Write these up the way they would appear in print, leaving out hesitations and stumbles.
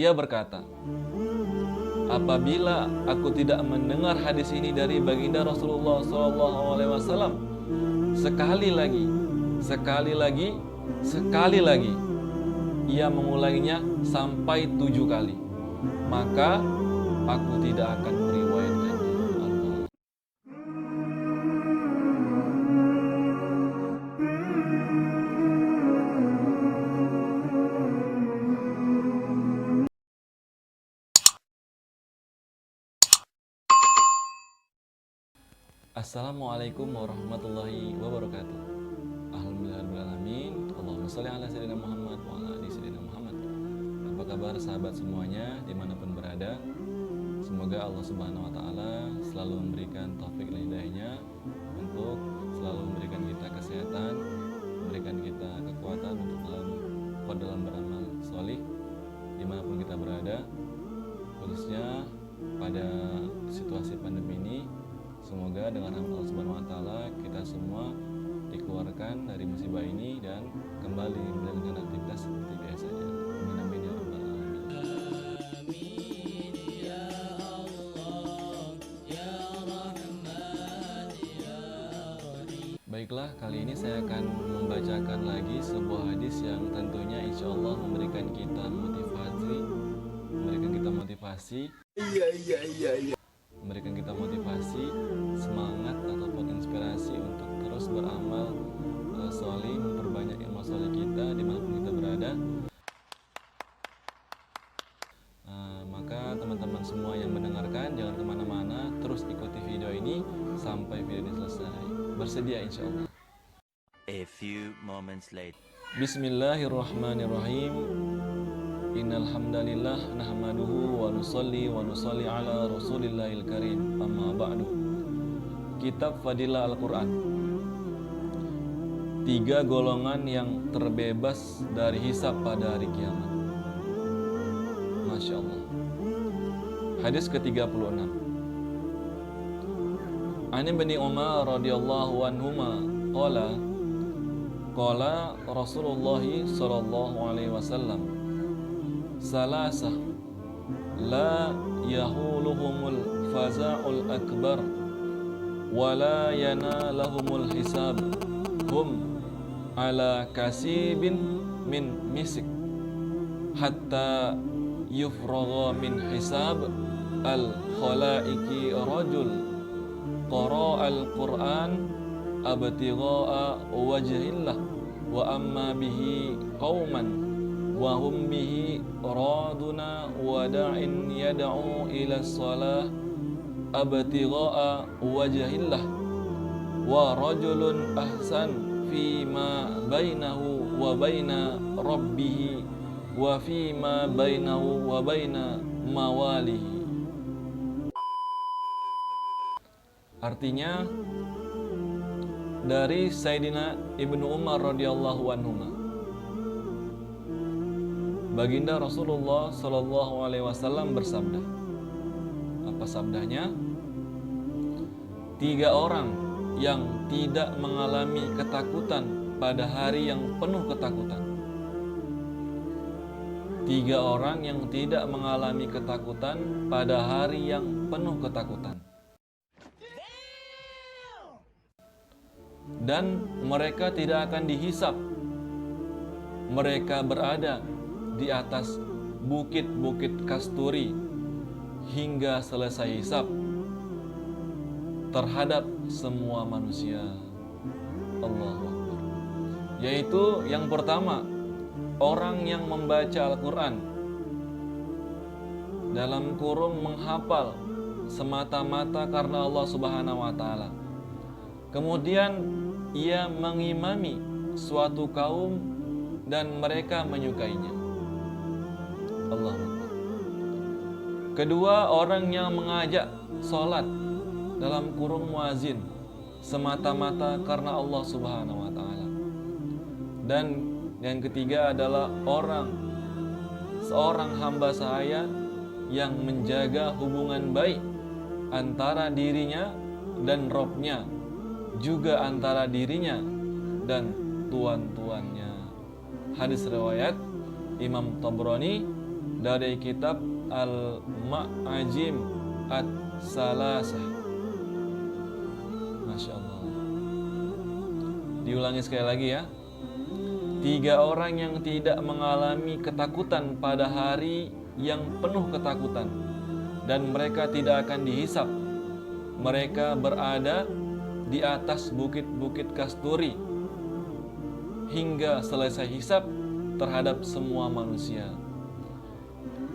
Dia berkata, apabila aku tidak mendengar hadis ini dari baginda Rasulullah SAW sekali lagi, ia mengulanginya sampai 7 kali, maka aku tidak akan meriwayatkannya. Allah. Assalamualaikum warahmatullahi wabarakatuh. Alhamdulillahirrahmanirrahim. Allahumma sholli ala sayyidina Muhammad wa ala ali sayyidina Muhammad. Apa kabar sahabat semuanya dimanapun berada? Semoga Allah Subhanahu wa Ta'ala selalu memberikan taufik dan hidayahnya untuk selalu memberikan kita kesehatan, memberikan kita kekuatan untuk dalam beramal sholih dimanapun kita berada, khususnya pada situasi pandemi ini. Semoga dengan rahmat Allah Subhanahu wa Ta'ala kita semua dikeluarkan dari musibah ini dan kembali menjalankan aktivitas seperti biasanya. Amin amin ya rabbal alamin. Amin ya Allah ya Rahman ya Rahim. Baiklah, kali ini saya akan membacakan lagi sebuah hadis yang tentunya insya Allah memberikan kita motivasi. Memberikan kita motivasi, semangat ataupun inspirasi untuk terus beramal sholih, memperbanyak amal sholih kita dimanapun kita berada. Maka teman-teman semua yang mendengarkan jangan kemana-mana, terus ikuti video ini sampai video ini selesai. Bersedia insya Allah. A few moments later. Bismillahirrahmanirrahim. Innal hamdalillah nahmaduhu wa nusalli ala rasulillahil karim. Amma ba'du. Kitab Fadilah Al-Quran. 3 golongan yang terbebas dari hisab pada hari kiamat. Masya Allah. Hadis ke-36. An Ibni Umar radhiyallahu anhuma qala Rasulullah sallallahu alaihi wasallam, salasah la yahuluhumul faza'ul akbar wa la yanalahumul hisab hum ala kasibin min misik hatta yufragha min hisab al khalaiki rajul qara al quran abtigha'a wajhillah wa amma bihi qauman wa hum bihi raduna wa da'in yad'u ila shalah abtigha'a wajhillah wa rajulun ahsan fi ma bainahu wa baina rabbih wa fi ma bainahu wa baina mawalihi. Artinya dari Sayyidina Ibnu Umar radhiyallahu anhuma, baginda Rasulullah sallallahu alaihi wasallam bersabda. Apa sabdanya? 3 orang yang tidak mengalami ketakutan pada hari yang penuh ketakutan. 3 orang yang tidak mengalami ketakutan pada hari yang penuh ketakutan. Dan mereka tidak akan dihisab. Mereka berada di atas bukit-bukit kasturi hingga selesai hisab terhadap semua manusia. Allahu Akbar. Yaitu yang pertama, orang yang membaca Al-Quran dalam kurung menghafal semata-mata karena Allah Subhanahu wa Ta'ala. Kemudian ia mengimami suatu kaum dan mereka menyukainya. Allahu Akbar. Kedua, orang yang mengajak sholat dalam kurung muazin semata-mata karena Allah Subhanahu wa Ta'ala. Dan yang ketiga adalah seorang hamba sahaya yang menjaga hubungan baik antara dirinya dan Robnya, juga antara dirinya dan tuan-tuannya. Hadis riwayat Imam Tabrani dari kitab Al-Ma'ajim At-Salasah. Masya Allah. Diulangi sekali lagi ya. 3 orang yang tidak mengalami ketakutan pada hari yang penuh ketakutan, dan mereka tidak akan dihisap. Mereka berada di atas bukit-bukit kasturi hingga selesai hisap terhadap semua manusia.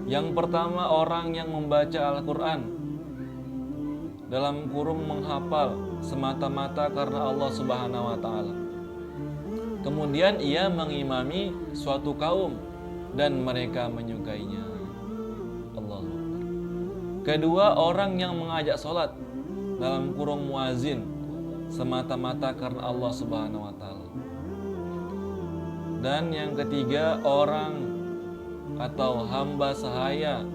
Yang pertama, orang yang membaca Al-Quran dalam kurung menghafal semata-mata karena Allah Subhanahu wa Ta'ala. Kemudian ia mengimami suatu kaum dan mereka menyukainya. Allahu Akbar. Kedua, orang yang mengajak sholat dalam kurung muazin semata-mata karena Allah Subhanahu wa Ta'ala. Dan yang ketiga, orang atau hamba sahaya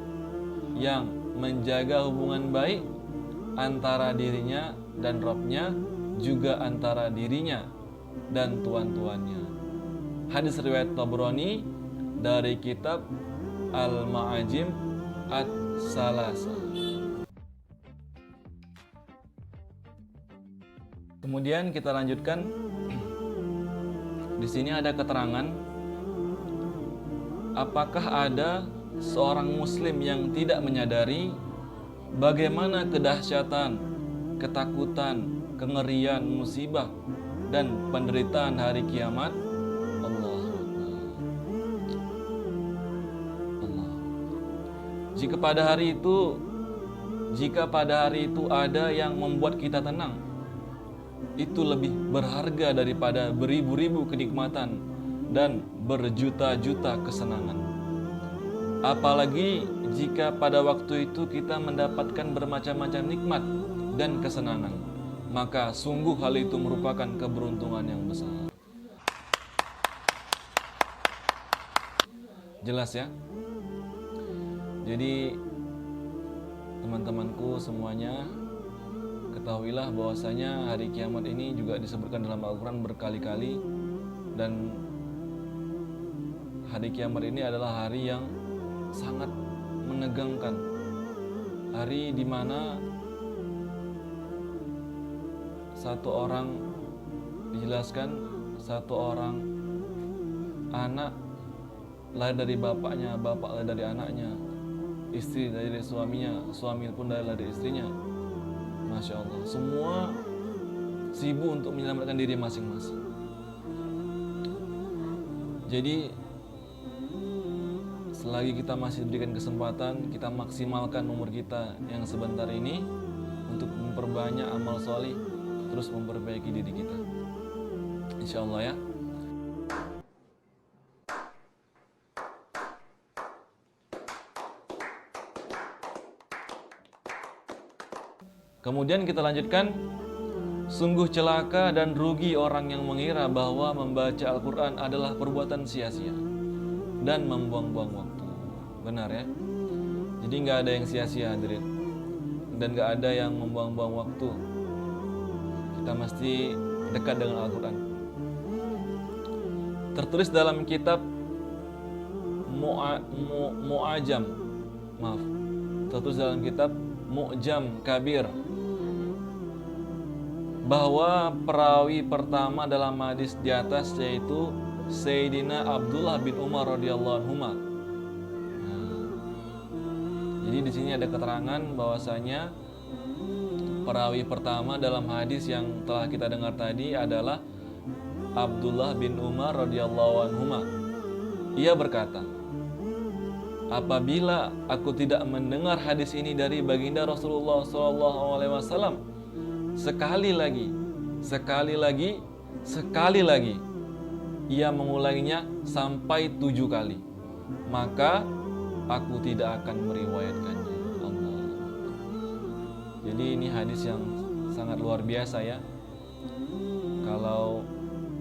yang menjaga hubungan baik antara dirinya dan Rabb-nya, juga antara dirinya dan tuan-tuannya. Hadis riwayat Tabrani dari kitab Al-Ma'ajim At-Salasah. Kemudian kita lanjutkan. Di sini ada keterangan, apakah ada seorang muslim yang tidak menyadari bagaimana kedahsyatan, ketakutan, kengerian, musibah dan penderitaan hari kiamat? Allah. Jika pada hari itu ada yang membuat kita tenang, itu lebih berharga daripada beribu-ribu kenikmatan dan berjuta-juta kesenangan. Apalagi jika pada waktu itu kita mendapatkan bermacam-macam nikmat dan kesenangan, maka sungguh hal itu merupakan keberuntungan yang besar. Jelas ya? Jadi teman-temanku semuanya, ketahuilah bahwasanya hari kiamat ini juga disebutkan dalam Al-Quran berkali-kali, dan hari kiamat ini adalah hari yang sangat menegangkan, hari di mana satu orang dijelaskan, satu orang anak lahir dari bapaknya, bapak lahir dari anaknya, istri dari suaminya, suami pun lahir dari istrinya. Masya Allah, semua sibuk untuk menyelamatkan diri masing-masing. Jadi selagi kita masih diberikan kesempatan, kita maksimalkan umur kita yang sebentar ini untuk memperbanyak amal soleh, terus memperbaiki diri kita, insya Allah ya. Kemudian kita lanjutkan. Sungguh celaka dan rugi orang yang mengira bahwa membaca Al-Quran adalah perbuatan sia-sia dan membuang-buang waktu. Benar ya? Jadi nggak ada yang sia-sia, hadirin, dan nggak ada yang membuang-buang waktu. Kita mesti dekat dengan Al-Quran. Tertulis dalam kitab Mu'ajam, tertulis dalam kitab Mu'jam Kabir, bahwa perawi pertama dalam hadis di atas yaitu Sayyidina Abdullah bin Umar radhiyallahu anhu. Jadi di sini ada keterangan bahwasanya perawi pertama dalam hadis yang telah kita dengar tadi adalah Abdullah bin Umar radhiyallahu anhu. Ia berkata, apabila aku tidak mendengar hadis ini dari baginda Rasulullah SAW sekali lagi, ia mengulanginya sampai 7 kali, maka aku tidak akan meriwayatkannya. Allah. Jadi ini hadis yang sangat luar biasa ya. Kalau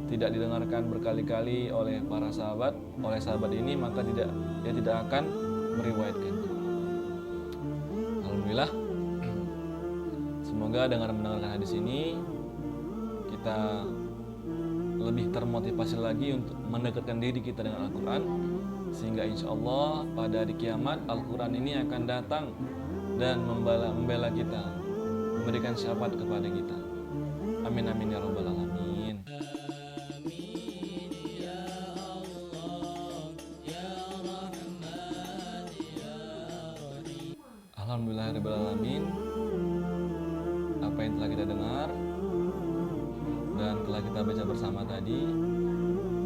tidak didengarkan berkali-kali oleh para sahabat, oleh sahabat ini, maka dia tidak akan meriwayatkannya. Alhamdulillah. Semoga dengan mendengarkan hadis ini kita lebih termotivasi lagi untuk mendekatkan diri kita dengan Al-Quran sehingga insya Allah pada hari kiamat Al-Quran ini akan datang dan membela kita, memberikan syafaat kepada kita. Amin amin ya rabbal alamin. Alhamdulillahirabbil alamin. Apa yang telah kita dengar dan telah kita baca bersama tadi,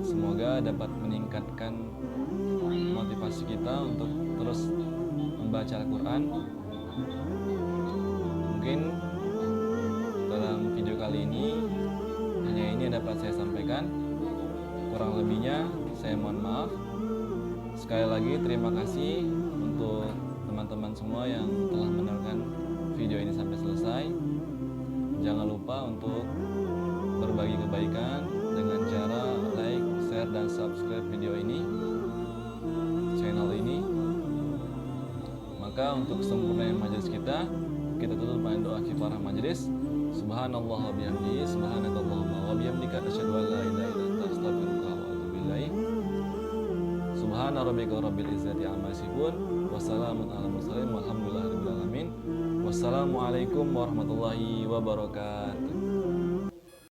semoga dapat meningkatkan motivasi kita untuk terus membaca Al-Quran. Mungkin dalam video kali ini hanya ini yang dapat saya sampaikan. Kurang lebihnya saya mohon maaf. Sekali lagi terima kasih untuk teman-teman semua yang telah menonton video ini sampai selesai. Jangan lupa untuk berbagi kebaikan dengan cara like, share, dan subscribe video ini, channel ini. Maka untuk sempurnanya majelis kita tutup dengan doa kifarah majelis. Subhanallah wa bihamdihi, subhanakallahumma wa bihamdika, asyhadu an la ilaha illa anta, astaghfiruka wa atubu ilaik. Subhana rabbika rabbil izzati amma yasifun, wa salamun alal mursalin, walhamdulillahirabbil alamin. Wassalamualaikum warahmatullahi wabarakatuh.